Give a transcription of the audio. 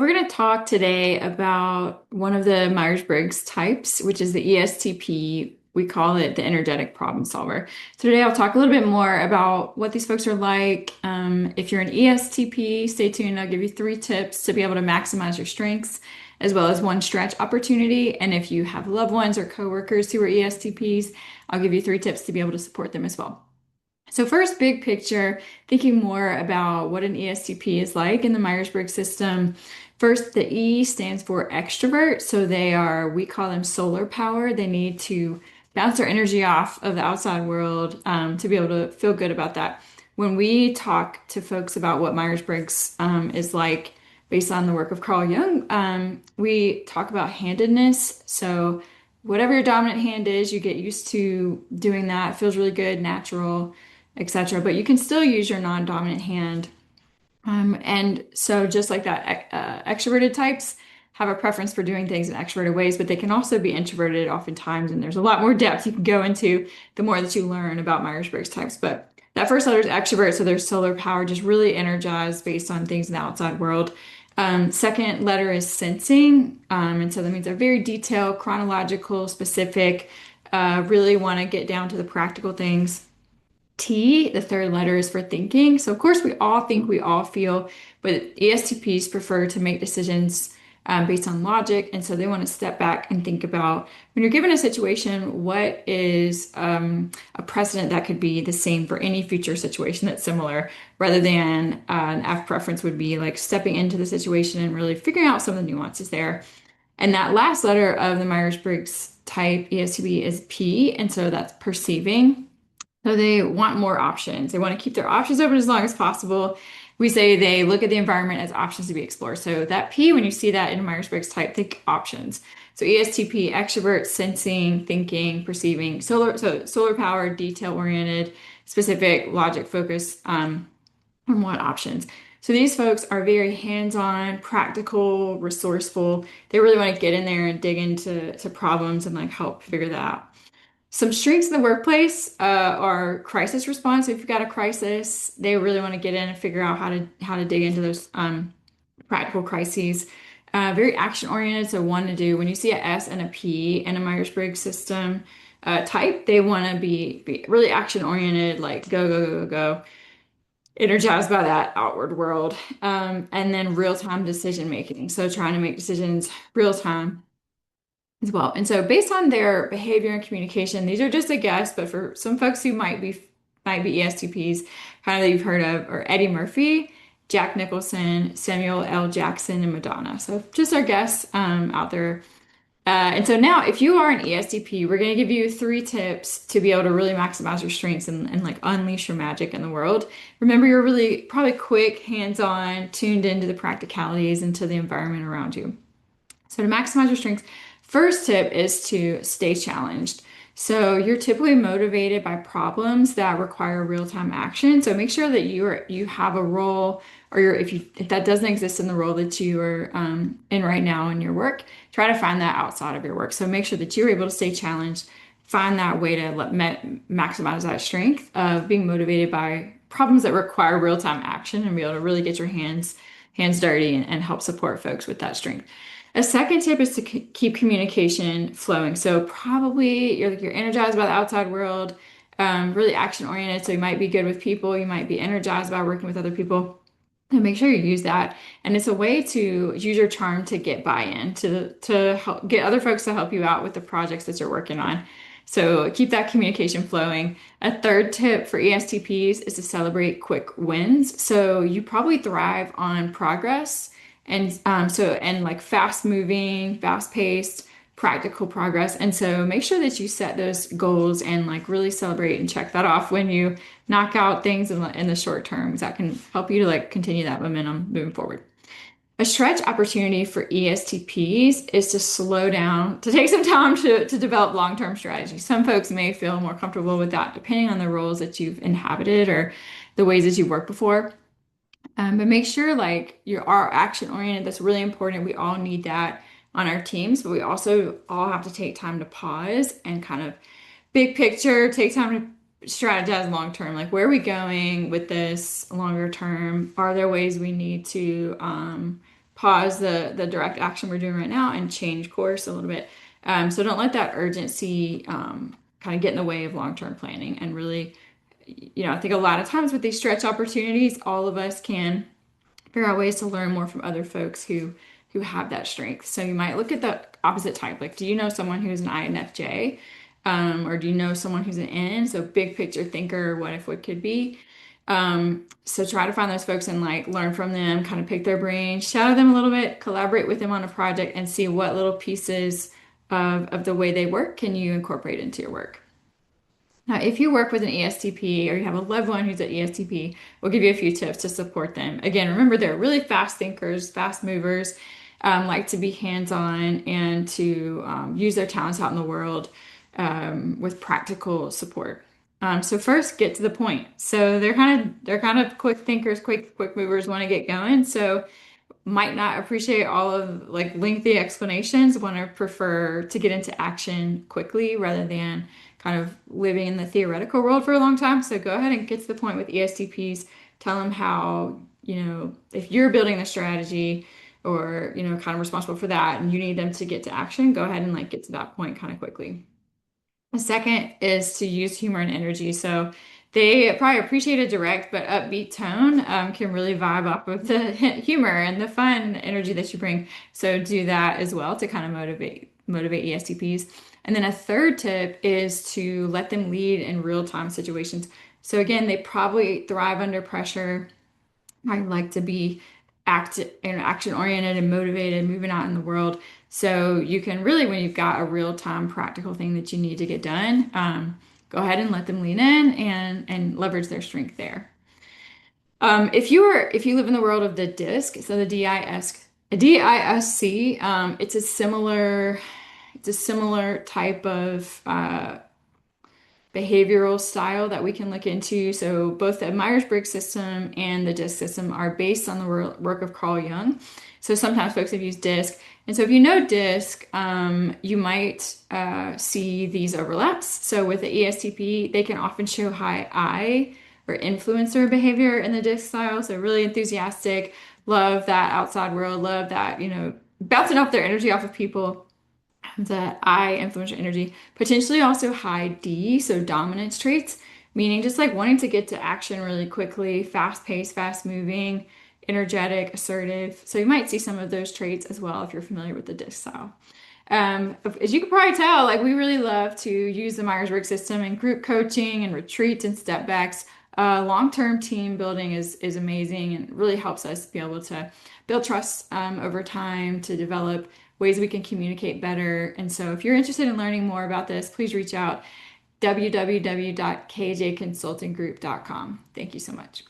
we're going to talk today about one of the Myers-Briggs types, which is the ESTP. We call it the energetic problem solver. So today I'll talk a little bit more about what these folks are like. If you're an ESTP, stay tuned. I'll give you 3 tips to be able to maximize your strengths, as well as one stretch opportunity. And if you have loved ones or coworkers who are ESTPs, I'll give you 3 tips to be able to support them as well. So first, big picture, thinking more about what an ESTP is like in the Myers-Briggs system. First, the E stands for extrovert. So we call them solar power. They need to bounce their energy off of the outside world to be able to feel good about that. When we talk to folks about what Myers-Briggs is like based on the work of Carl Jung, we talk about handedness. So whatever your dominant hand is, you get used to doing that. It feels really good, natural, etc. But you can still use your non-dominant hand. And so just like that, extroverted types have a preference for doing things in extroverted ways, but they can also be introverted oftentimes. And there's a lot more depth you can go into the more that you learn about Myers-Briggs types. But that first letter is extrovert, so their solar power, just really energized based on things in the outside world. Second letter is sensing. And so that means they're very detailed, chronological, specific, really want to get down to the practical things. T, the third letter, is for thinking. So, of course, we all think, we all feel, but ESTPs prefer to make decisions based on logic. And so they want to step back and think about when you're given a situation, what is a precedent that could be the same for any future situation that's similar, rather than an F preference would be like stepping into the situation and really figuring out some of the nuances there. And that last letter of the Myers-Briggs type ESTP is P. And so that's perceiving. So they want more options. They want to keep their options open as long as possible. We say they look at the environment as options to be explored. So that P, when you see that in Myers-Briggs type, think options. So ESTP, extrovert, sensing, thinking, perceiving, solar power, detail oriented, specific, logic focused, and want options. So these folks are very hands-on, practical, resourceful. They really want to get in there and dig into problems and like help figure that out. Some strengths in the workplace are crisis response. If you've got a crisis, they really want to get in and figure out how to dig into those practical crises. Very action oriented, so one to do. When you see a S and a P in a Myers-Briggs system type, they want to be really action oriented, like go, go, go, go, go, energized by that outward world. And then real time decision making. So trying to make decisions real time as well. And so based on their behavior and communication, these are just a guess, but for some folks who might be ESTPs, kind of that you've heard of, are Eddie Murphy, Jack Nicholson, Samuel L. Jackson, and Madonna. So just our guests out there. And so now, if you are an ESTP, we're going to give you 3 tips to be able to really maximize your strengths and like unleash your magic in the world. Remember, you're really probably quick, hands-on, tuned into the practicalities and to the environment around you. So to maximize your strengths, first tip is to stay challenged. So you're typically motivated by problems that require real-time action. So make sure that you have a role, or if that doesn't exist in the role that you are in right now in your work, try to find that outside of your work. So make sure that you're able to stay challenged, find that way to maximize that strength of being motivated by problems that require real-time action and be able to really get your hands dirty and help support folks with that strength. A second tip is to keep communication flowing. So probably you're energized by the outside world, really action oriented. So you might be good with people. You might be energized by working with other people. And make sure you use that. And it's a way to use your charm to get buy-in, to help get other folks to help you out with the projects that you're working on. So keep that communication flowing. A third tip for ESTPs is to celebrate quick wins. So you probably thrive on progress and like fast moving, fast paced, practical progress. And so make sure that you set those goals and like really celebrate and check that off when you knock out things in the short term, because that can help you to like continue that momentum moving forward. A stretch opportunity for ESTPs is to slow down, to take some time to develop long-term strategies. Some folks may feel more comfortable with that depending on the roles that you've inhabited or the ways that you've worked before. But make sure like you are action oriented. That's really important. We all need that on our teams, but we also all have to take time to pause and kind of big picture, take time to strategize long term. Like, where are we going with this longer term? Are there ways we need to pause the direct action we're doing right now and change course a little bit. So don't let that urgency kind of get in the way of long-term planning. And really, I think a lot of times with these stretch opportunities, all of us can figure out ways to learn more from other folks who have that strength. So you might look at the opposite type. Like, do you know someone who's an INFJ? Or do you know someone who's an N? So big picture thinker, what if what could be. So try to find those folks and like learn from them, kind of pick their brain, shadow them a little bit, collaborate with them on a project and see what little pieces of the way they work can you incorporate into your work. Now, if you work with an ESTP or you have a loved one who's an ESTP, we'll give you a few tips to support them. Again, remember they're really fast thinkers, fast movers, like to be hands-on and to use their talents out in the world with practical support. So first, get to the point. So they're kind of quick thinkers, quick movers, want to get going. So might not appreciate all of like lengthy explanations, want to prefer to get into action quickly rather than kind of living in the theoretical world for a long time. So go ahead and get to the point with ESTPs. Tell them how, if you're building a strategy or, kind of responsible for that and you need them to get to action, go ahead and like get to that point kind of quickly. The second is to use humor and energy. So they probably appreciate a direct but upbeat tone, can really vibe off of the humor and the fun energy that you bring. So do that as well to kind of motivate ESTPs. And then a third tip is to let them lead in real-time situations. So again, they probably thrive under pressure. I like to be action oriented and motivated, moving out in the world. So you can really, when you've got a real time practical thing that you need to get done, go ahead and let them lean in and leverage their strength there. If you live in the world of the DISC, so the DISC, it's a similar type of behavioral style that we can look into. So both the Myers-Briggs system and the DISC system are based on the work of Carl Jung. So sometimes folks have used DISC. And so if you know DISC, you might see these overlaps. So with the ESTP, they can often show high I or influencer behavior in the DISC style. So really enthusiastic, love that outside world, love that, bouncing off their energy off of people, the I influential energy, potentially also high D, so dominance traits, meaning just like wanting to get to action really quickly, fast paced, fast moving, energetic, assertive. So you might see some of those traits as well if you're familiar with the DISC style. As you can probably tell, like we really love to use the Myers-Briggs system in group coaching and retreats and step backs. Long-term team building is amazing and really helps us be able to build trust over time, to develop ways we can communicate better. And so if you're interested in learning more about this, please reach out www.kjconsultinggroup.com. Thank you so much.